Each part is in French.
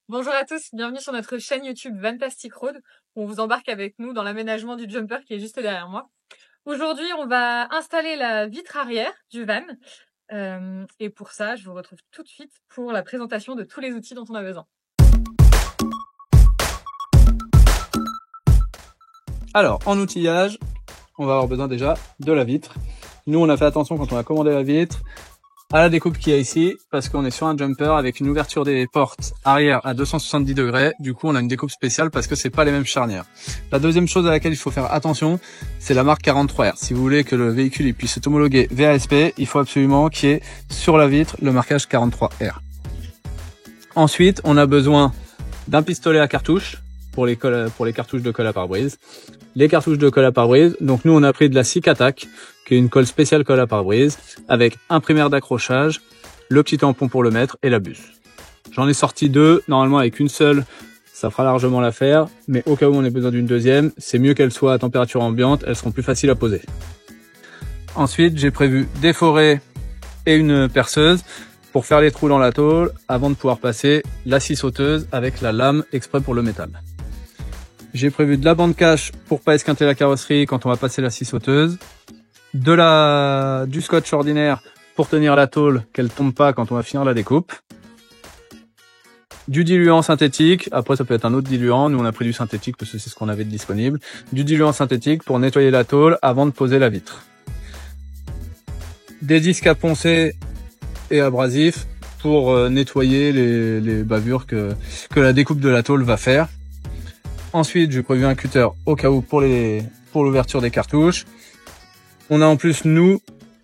Bonjour à tous, bienvenue sur notre chaîne YouTube Vantastic Road, où on vous embarque avec nous dans l'aménagement du jumper qui est juste derrière moi. Aujourd'hui, on va installer la vitre arrière du van. Et pour ça, je vous retrouve tout de suite pour la présentation de tous les outils dont on a besoin. Alors, en outillage, on va avoir besoin déjà de la vitre. Nous, on a fait attention quand on a commandé la vitre à la découpe qu'il y a ici, parce qu'on est sur un jumper avec une ouverture des portes arrière à 270 degrés. Du coup, on a une découpe spéciale parce que c'est pas les mêmes charnières. La deuxième chose à laquelle il faut faire attention, c'est la marque 43R. Si vous voulez que le véhicule puisse être homologué VASP, il faut absolument qu'il y ait sur la vitre le marquage 43R. Ensuite, on a besoin d'un pistolet à cartouche pour les cartouches de colle à pare-brise. Les cartouches de colle à pare-brise, donc nous on a pris de la SICK Attack, qui est une colle spéciale colle à pare-brise, avec un primaire d'accrochage, le petit tampon pour le mettre et la buse. J'en ai sorti deux, normalement avec une seule, ça fera largement l'affaire, mais au cas où on ait besoin d'une deuxième, c'est mieux qu'elle soit à température ambiante, elles seront plus faciles à poser. Ensuite, j'ai prévu des forêts et une perceuse pour faire les trous dans la tôle avant de pouvoir passer la scie sauteuse avec la lame exprès pour le métal. J'ai prévu de la bande cache pour pas esquinter la carrosserie quand on va passer la scie sauteuse, du scotch ordinaire pour tenir la tôle qu'elle tombe pas quand on va finir la découpe, du diluant synthétique, après ça peut être un autre diluant, nous on a pris du synthétique parce que c'est ce qu'on avait de disponible, du diluant synthétique pour nettoyer la tôle avant de poser la vitre, des disques à poncer et abrasifs pour nettoyer les bavures que la découpe de la tôle va faire. Ensuite, j'ai prévu un cutter au cas où pour l'ouverture des cartouches. On a en plus, nous,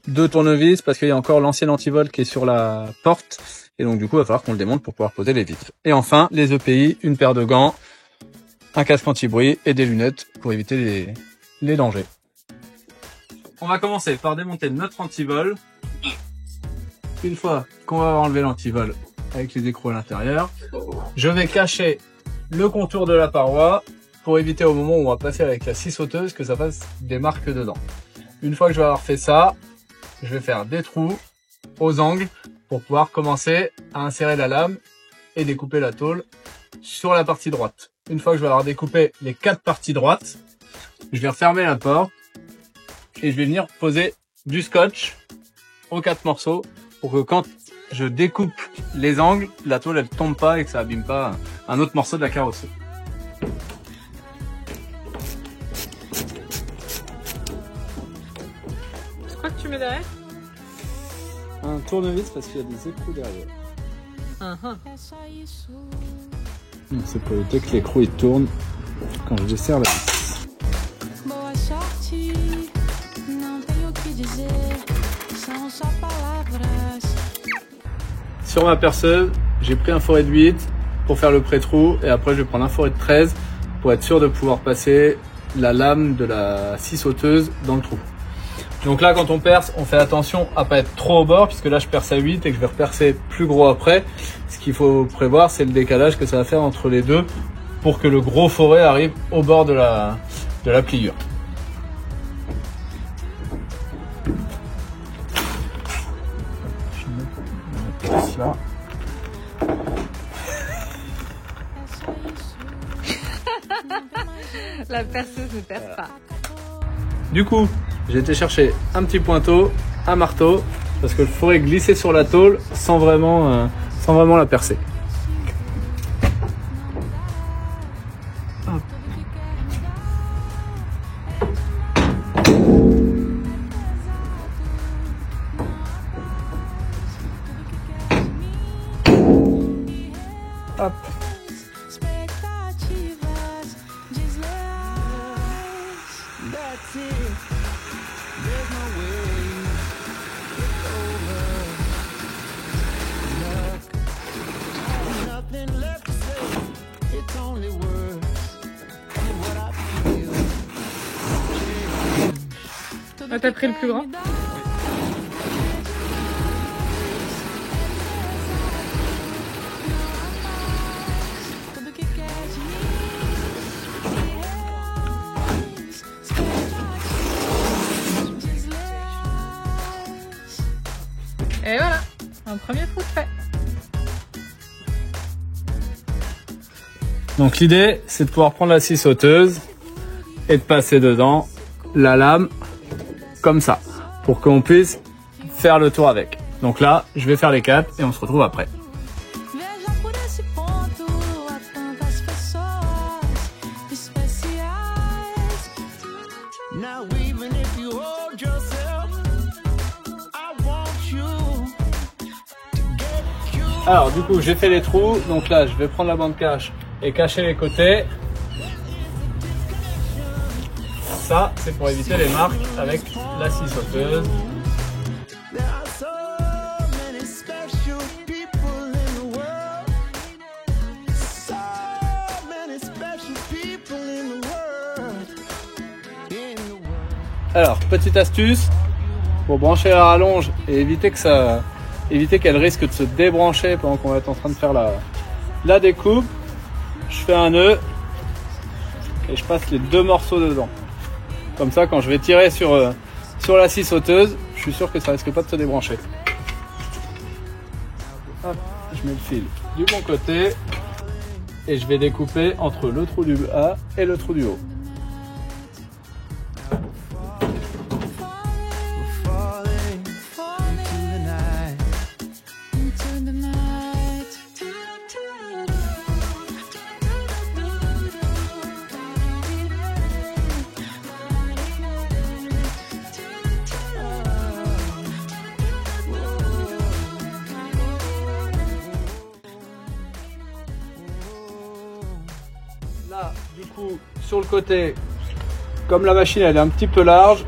deux tournevis parce qu'il y a encore l'ancien antivol qui est sur la porte. Et donc, du coup, il va falloir qu'on le démonte pour pouvoir poser les vitres. Et enfin, les EPI, une paire de gants, un casque anti-bruit et des lunettes pour éviter les dangers. On va commencer par démonter notre antivol. Une fois qu'on va avoir enlevé l'antivol avec les écrous à l'intérieur, je vais cacher le contour de la paroi pour éviter au moment où on va passer avec la scie sauteuse que ça fasse des marques dedans. Une fois que je vais avoir fait ça, je vais faire des trous aux angles pour pouvoir commencer à insérer la lame et découper la tôle sur la partie droite. Une fois que je vais avoir découpé les 4 parties droites, je vais refermer la porte et je vais venir poser du scotch aux 4 morceaux pour que quand je découpe les angles, la tôle elle tombe pas et que ça abîme pas un autre morceau de la carrosserie. C'est quoi que tu mets derrière? Un tournevis parce qu'il y a des écrous derrière. C'est pour éviter que l'écrou il tourne quand je desserre la vis. Sur ma perceuse, j'ai pris un forêt de 8 pour faire le pré-trou et après je vais prendre un forêt de 13 pour être sûr de pouvoir passer la lame de la scie sauteuse dans le trou. Donc là quand on perce, on fait attention à pas être trop au bord puisque là je perce à 8 et que je vais repercer plus gros après. Ce qu'il faut prévoir c'est le décalage que ça va faire entre les deux pour que le gros forêt arrive au bord de la pliure. Là. La perceuse ne perce pas. Du coup, j'ai été chercher un petit pointeau, un marteau, parce que je pourrais glisser sur la tôle sans vraiment la percer. Hop. Hop. Ah, t'as pris le plus grand? Et voilà, un premier trou de fait. Donc l'idée, c'est de pouvoir prendre la scie sauteuse et de passer dedans la lame comme ça, pour qu'on puisse faire le tour avec. Donc là, je vais faire les 4 et on se retrouve après. Alors du coup, j'ai fait les trous, donc là, je vais prendre la bande cache et cacher les côtés. Ça, c'est pour éviter les marques avec la scie sauteuse. Alors, petite astuce pour brancher la rallonge et éviter qu'elle risque de se débrancher pendant qu'on va être en train de faire la découpe. Je fais un nœud et je passe les 2 morceaux dedans. Comme ça, quand je vais tirer sur la scie sauteuse, je suis sûr que ça risque pas de se débrancher. Hop, je mets le fil du bon côté et je vais découper entre le trou du bas et le trou du haut. Là, du coup, sur le côté, comme la machine elle est un petit peu large,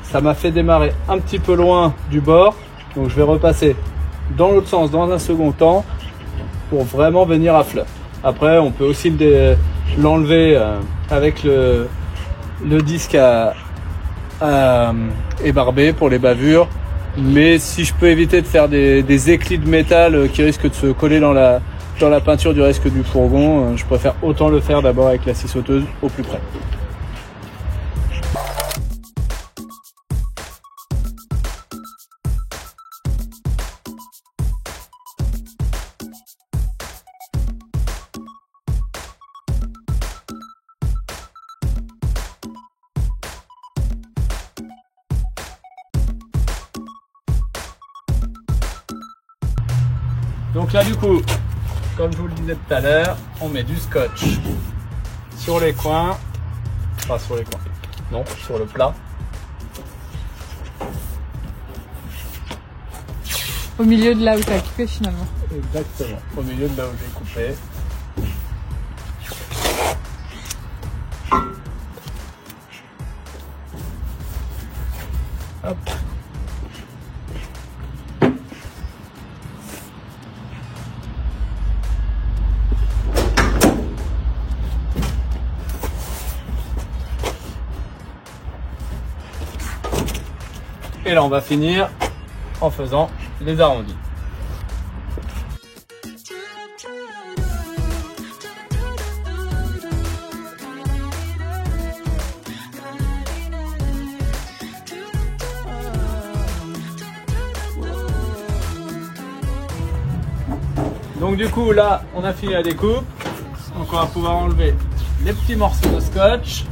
ça m'a fait démarrer un petit peu loin du bord. Donc je vais repasser dans l'autre sens dans un second temps pour vraiment venir à fleur. Après, on peut aussi l'enlever avec le disque à ébarber pour les bavures. Mais si je peux éviter de faire des éclis de métal qui risquent de se coller dans la peinture du reste du fourgon, je préfère autant le faire d'abord avec la scie sauteuse au plus près. Donc là du coup, comme je vous le disais tout à l'heure, on met du scotch sur les coins, pas sur les coins, non, sur le plat. Au milieu de là où tu as coupé finalement. Exactement, au milieu de là où j'ai coupé. Hop. Et là, on va finir en faisant les arrondis. Donc du coup, là, on a fini la découpe. Donc on va pouvoir enlever les petits morceaux de scotch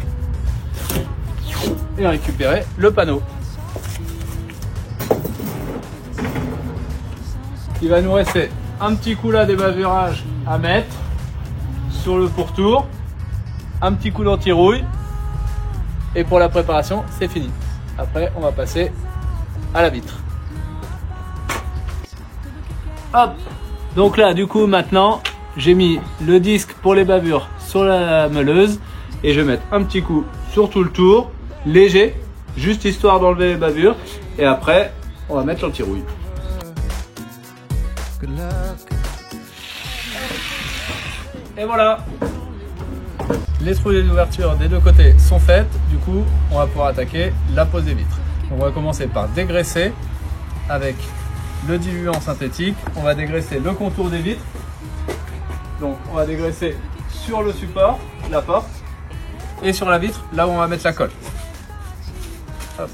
et récupérer le panneau. Il va nous rester un petit coup là des bavurages à mettre sur le pourtour, un petit coup d'anti-rouille et pour la préparation c'est fini. Après on va passer à la vitre. Hop. Donc là du coup maintenant j'ai mis le disque pour les bavures sur la meuleuse et je vais mettre un petit coup sur tout le tour, léger, juste histoire d'enlever les bavures et après on va mettre l'anti-rouille. Et voilà, les trous des ouvertures des deux côtés sont faites. Du coup, on va pouvoir attaquer la pose des vitres. On va commencer par dégraisser avec le diluant synthétique. On va dégraisser le contour des vitres. Donc, on va dégraisser sur le support, la porte, et sur la vitre, là où on va mettre la colle. Hop.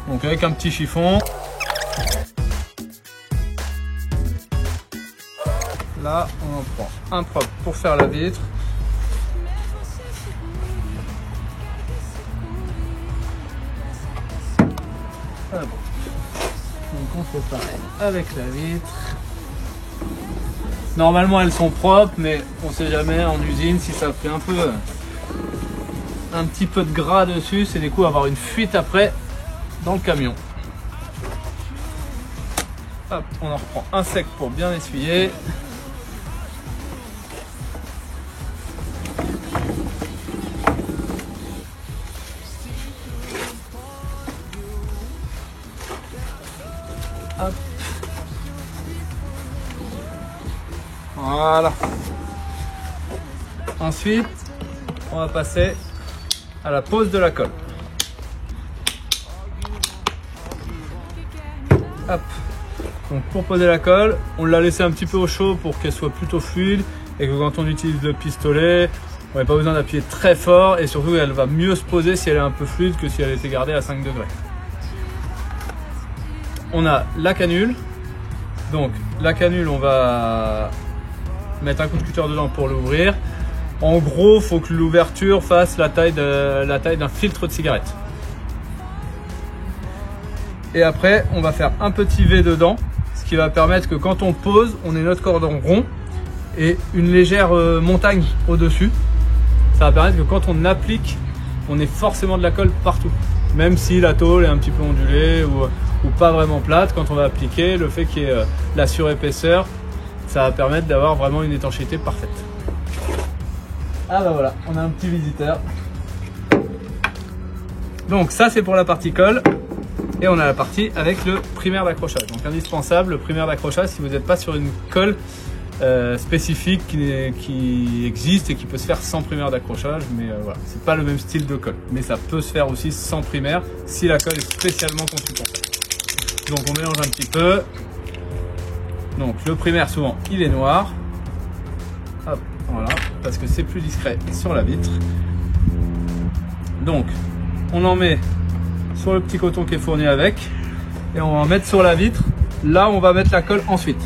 Donc, avec un petit chiffon. Là, on en prend un propre pour faire la vitre. Ah bon. Donc on fait pareil avec la vitre. Normalement elles sont propres, mais on sait jamais en usine si ça fait un petit peu de gras dessus, c'est du coup avoir une fuite après dans le camion. Hop, on en reprend un sec pour bien essuyer. Hop. Voilà. Ensuite, on va passer à la pose de la colle. Hop. Donc pour poser la colle, on l'a laissé un petit peu au chaud pour qu'elle soit plutôt fluide et que quand on utilise le pistolet, on n'a pas besoin d'appuyer très fort et surtout elle va mieux se poser si elle est un peu fluide que si elle était gardée à 5 degrés. On a la canule. Donc la canule, on va mettre un coup de cutter dedans pour l'ouvrir. En gros, il faut que l'ouverture fasse la taille d'un filtre de cigarette. Et après, on va faire un petit V dedans, ce qui va permettre que quand on pose, on ait notre cordon rond et une légère montagne au-dessus. Ça va permettre que quand on applique, on ait forcément de la colle partout. Même si la tôle est un petit peu ondulée ou pas vraiment plate, quand on va appliquer, le fait qu'il y ait la surépaisseur, ça va permettre d'avoir vraiment une étanchéité parfaite. Ah bah voilà, on a un petit visiteur. Donc ça c'est pour la partie colle. Et on a la partie avec le primaire d'accrochage. Donc indispensable, le primaire d'accrochage si vous n'êtes pas sur une colle spécifique qui existe et qui peut se faire sans primaire d'accrochage. Mais voilà, c'est pas le même style de colle. Mais ça peut se faire aussi sans primaire si la colle est spécialement conçue pour ça. Donc on mélange un petit peu. Donc le primaire souvent il est noir. Hop, voilà, parce que c'est plus discret sur la vitre. Donc on en met sur le petit coton qui est fourni avec et on va en mettre sur la vitre. Là on va mettre la colle ensuite.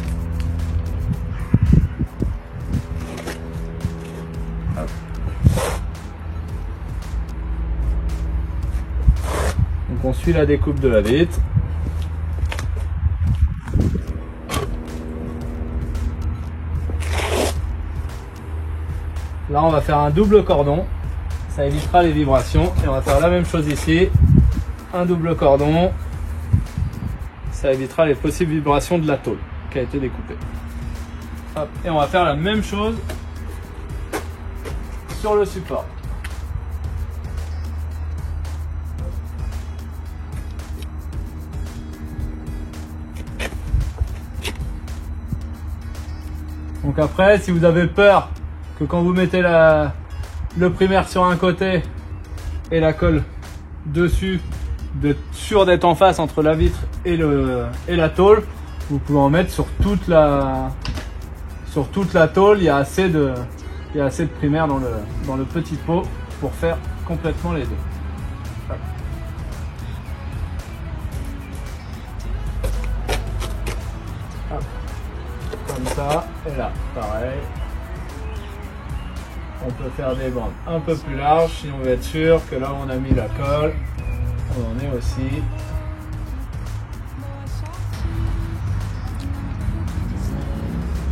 Hop. Donc on suit la découpe de la vitre. Là on va faire un double cordon, ça évitera les vibrations et on va faire la même chose ici. Un double cordon, ça évitera les possibles vibrations de la tôle qui a été découpée. Hop. Et on va faire la même chose sur le support. Donc après, si vous avez peur que quand vous mettez le primaire sur un côté et la colle dessus, sûr d'être en face entre la vitre et la tôle, vous pouvez en mettre sur toute la tôle. Il y a assez de primaire dans le petit pot pour faire complètement les deux. Voilà. Hop. Comme ça, et là pareil. On peut faire des bandes un peu plus larges si on veut être sûr que là où on a mis la colle, on en est aussi.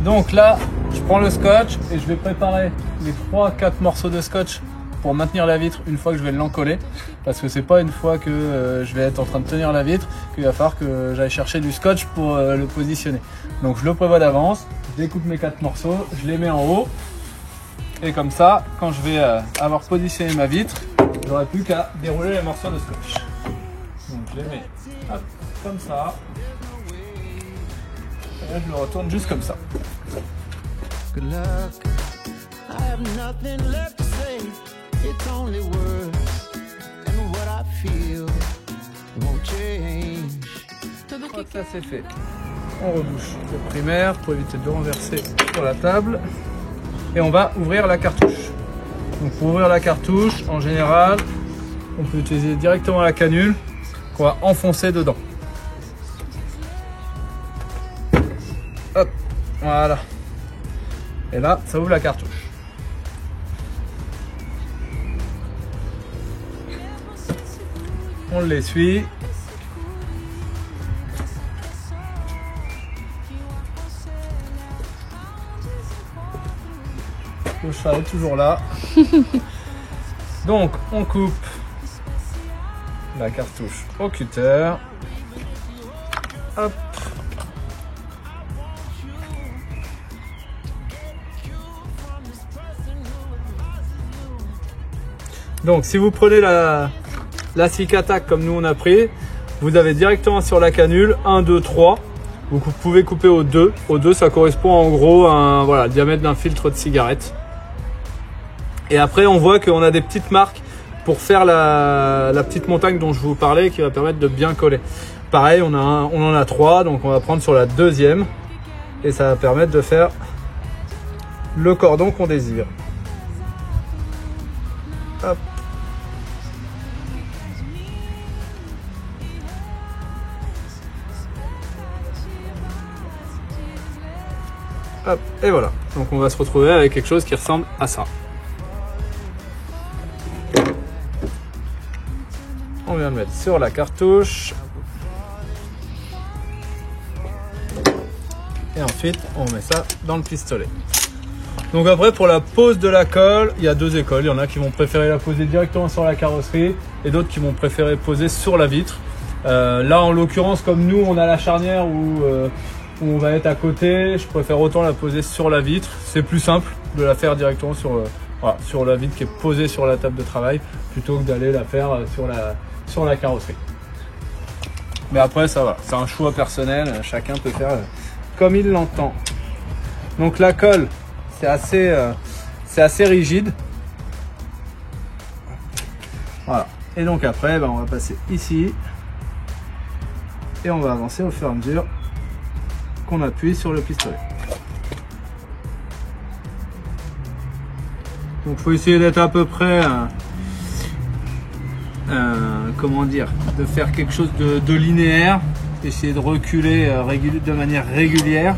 Donc là, je prends le scotch et je vais préparer les 3-4 morceaux de scotch pour maintenir la vitre une fois que je vais l'encoller. Parce que c'est pas une fois que je vais être en train de tenir la vitre qu'il va falloir que j'aille chercher du scotch pour le positionner. Donc je le prévois d'avance, je découpe mes 4 morceaux, je les mets en haut. Et comme ça, quand je vais avoir positionné ma vitre, j'aurai plus qu'à dérouler les morceaux de scotch. Donc je les mets hop, comme ça. Et là je le retourne juste comme ça. Good luck. I have nothing left to say. It's only words and what I feel won't change. Quand ça c'est fait, on rebouche le primaire pour éviter de renverser sur la table. Et on va ouvrir la cartouche. Donc pour ouvrir la cartouche, en général, on peut utiliser directement la canule qu'on va enfoncer dedans. Hop, voilà. Et là, ça ouvre la cartouche. On l'essuie. Le chat est toujours là. Donc, on coupe la cartouche au cutter. Hop. Donc, si vous prenez la Sik Attack comme nous on a pris, vous avez directement sur la canule 1, 2, 3. Vous pouvez couper au 2. Au 2, ça correspond en gros à le diamètre d'un filtre de cigarette. Et après, on voit qu'on a des petites marques pour faire la petite montagne dont je vous parlais qui va permettre de bien coller. Pareil, on en a 3, donc on va prendre sur la deuxième et ça va permettre de faire le cordon qu'on désire. Hop. Hop, et voilà. Donc on va se retrouver avec quelque chose qui ressemble à ça. On vient de mettre sur la cartouche. Et ensuite, on met ça dans le pistolet. Donc après, pour la pose de la colle, il y a deux écoles. Il y en a qui vont préférer la poser directement sur la carrosserie et d'autres qui vont préférer poser sur la vitre. Là, en l'occurrence, comme nous, on a la charnière où on va être à côté, je préfère autant la poser sur la vitre. C'est plus simple de la faire directement sur la vitre qui est posée sur la table de travail plutôt que d'aller la faire sur la carrosserie. Mais après, ça va, c'est un choix personnel, chacun peut faire comme il l'entend. Donc la colle, c'est assez rigide. Voilà. Et donc après, on va passer ici et on va avancer au fur et à mesure qu'on appuie sur le pistolet. Donc il faut essayer d'être à peu près, comment dire, de faire quelque chose de linéaire, essayer de reculer de manière régulière.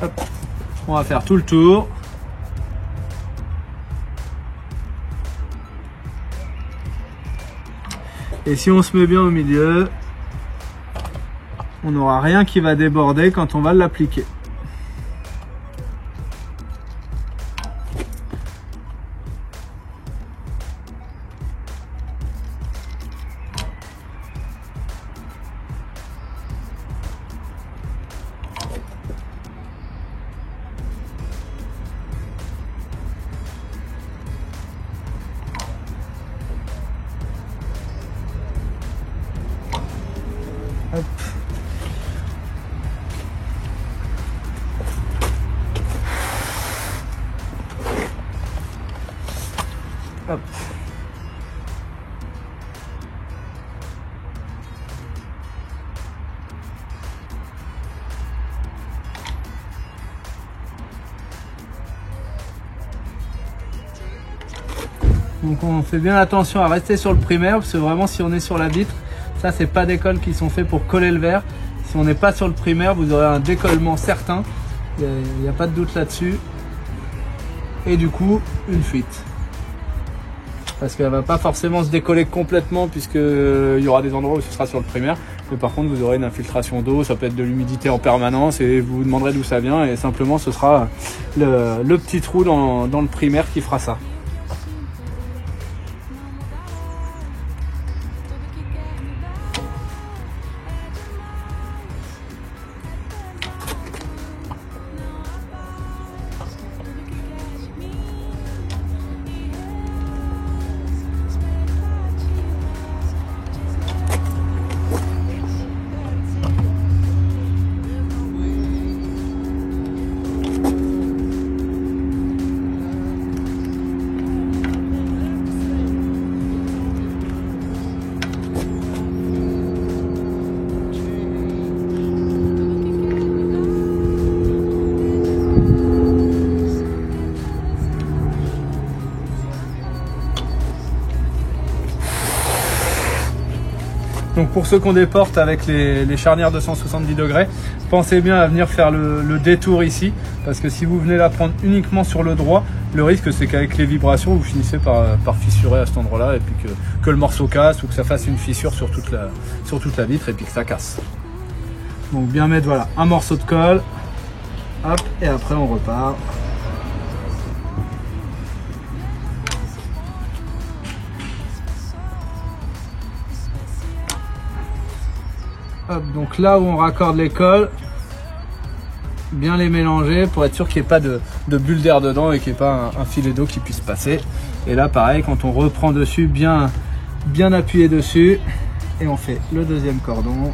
Hop. On va faire tout le tour. Et si on se met bien au milieu, on n'aura rien qui va déborder quand on va l'appliquer. Hop. Hop. Donc on fait bien attention à rester sur le primaire parce que vraiment si on est sur la vitre, ça c'est pas des colles qui sont faits pour coller le verre. Si on n'est pas sur le primaire, vous aurez un décollement certain, il n'y a pas de doute là-dessus. Et du coup, une fuite. Parce qu'elle va pas forcément se décoller complètement puisque il y aura des endroits où ce sera sur le primaire. Mais par contre, vous aurez une infiltration d'eau, ça peut être de l'humidité en permanence et vous vous demanderez d'où ça vient et simplement ce sera le petit trou dans le primaire qui fera ça. Donc pour ceux qui ont des portes avec les charnières de 170 degrés, pensez bien à venir faire le détour ici, parce que si vous venez la prendre uniquement sur le droit, le risque c'est qu'avec les vibrations, vous finissez par fissurer à cet endroit-là, et puis que le morceau casse, ou que ça fasse une fissure sur toute la vitre, et puis que ça casse. Donc bien mettre voilà, un morceau de colle, hop, et après on repart. Hop, donc là où on raccorde les colles, bien les mélanger pour être sûr qu'il n'y ait pas de bulle d'air dedans et qu'il n'y ait pas un filet d'eau qui puisse passer. Et là pareil, quand on reprend dessus, bien appuyer dessus et on fait le deuxième cordon.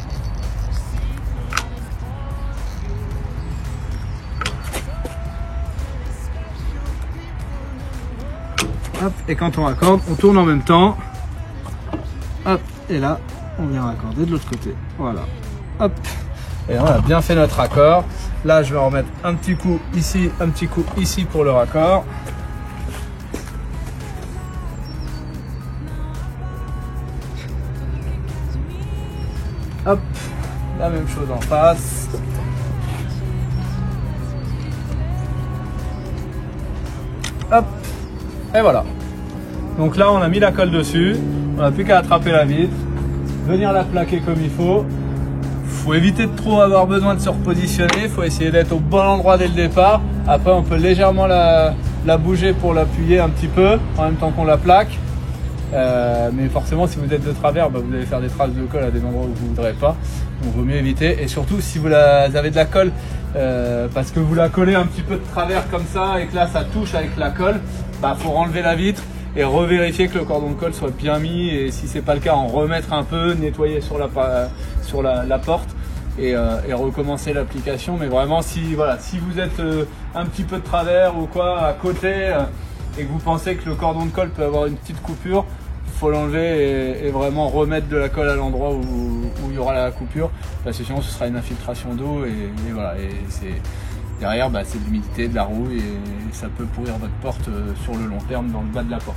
Hop, et quand on raccorde, on tourne en même temps. Hop, et là, on vient raccorder de l'autre côté. Voilà. Hop. Et on a bien fait notre raccord. Là, je vais remettre un petit coup ici, un petit coup ici pour le raccord. Hop. La même chose en face. Hop. Et voilà. Donc là, on a mis la colle dessus. On n'a plus qu'à attraper la vitre. Venir la plaquer comme il faut. Faut éviter de trop avoir besoin de se repositionner. Faut essayer d'être au bon endroit dès le départ. Après, on peut légèrement la bouger pour l'appuyer un petit peu en même temps qu'on la plaque. Mais forcément, si vous êtes de travers, bah, vous allez faire des traces de colle à des endroits où vous ne voudrez pas. Donc, vaut mieux éviter. Et surtout, si vous avez de la colle, parce que vous la collez un petit peu de travers comme ça et que là, ça touche avec la colle, bah, faut enlever la vitre et revérifier que le cordon de colle soit bien mis, et si c'est pas le cas, en remettre un peu, nettoyer sur la porte et recommencer l'application. Mais vraiment, si vous êtes un petit peu de travers ou quoi à côté et que vous pensez que le cordon de colle peut avoir une petite coupure, faut l'enlever et vraiment remettre de la colle à l'endroit où il y aura la coupure, parce que sinon ce sera une infiltration d'eau et voilà, et derrière, bah, c'est de l'humidité, de la rouille, et ça peut pourrir votre porte sur le long terme dans le bas de la porte.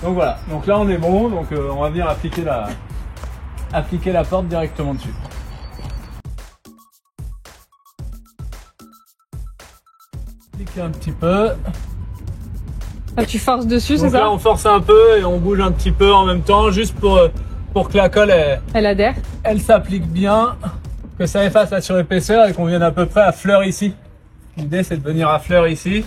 Donc voilà, donc là on est bon, donc on va venir appliquer la porte directement dessus. Appliquer un petit peu. Ah, tu forces dessus, c'est ça? Donc là on force un peu et on bouge un petit peu en même temps, juste pour que la colle elle adhère. Elle s'applique bien, que ça efface la surépaisseur et qu'on vienne à peu près à fleur ici. L'idée c'est de venir à fleur ici.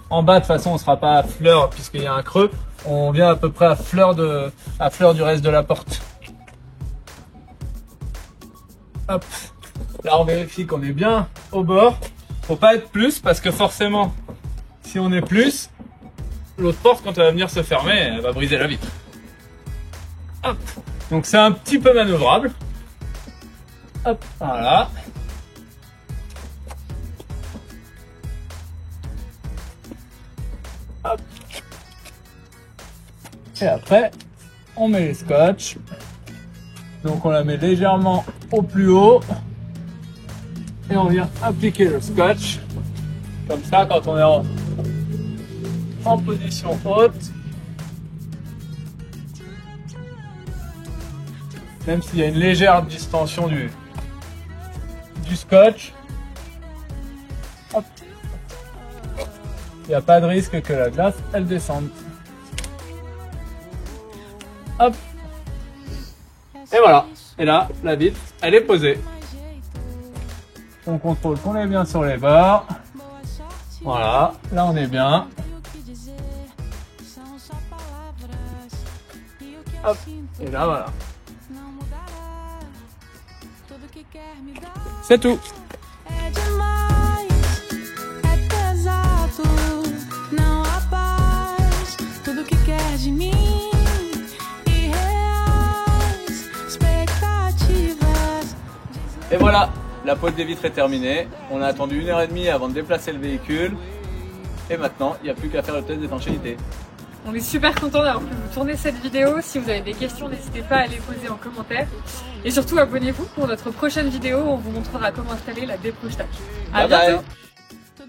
En bas de toute façon on ne sera pas à fleur puisqu'il y a un creux. On vient à peu près à fleur du reste de la porte. Hop. Là on vérifie qu'on est bien au bord. Faut pas être plus parce que forcément si on est plus, l'autre porte quand elle va venir se fermer, elle va briser la vitre. Hop. Donc c'est un petit peu manœuvrable. Hop, voilà. Hop. Et après, on met les scotch. Donc on la met légèrement au plus haut. Et on vient appliquer le scotch. Comme ça, quand on est en position haute, même s'il y a une légère distension du scotch, hop, il n'y a pas de risque que la glace elle descende. Hop, et voilà, et là la vitre elle est posée. On contrôle qu'on est bien sur les bords. Voilà, là on est bien. Hop, et là voilà. C'est tout. Et voilà, la pose des vitres est terminée. On a attendu 1h30 avant de déplacer le véhicule. Et maintenant, il n'y a plus qu'à faire le test d'étanchéité. On est super content d'avoir pu vous tourner cette vidéo. Si vous avez des questions, n'hésitez pas à les poser en commentaire. Et surtout, abonnez-vous pour notre prochaine vidéo où on vous montrera comment installer la déprochetage. À bientôt. Bye.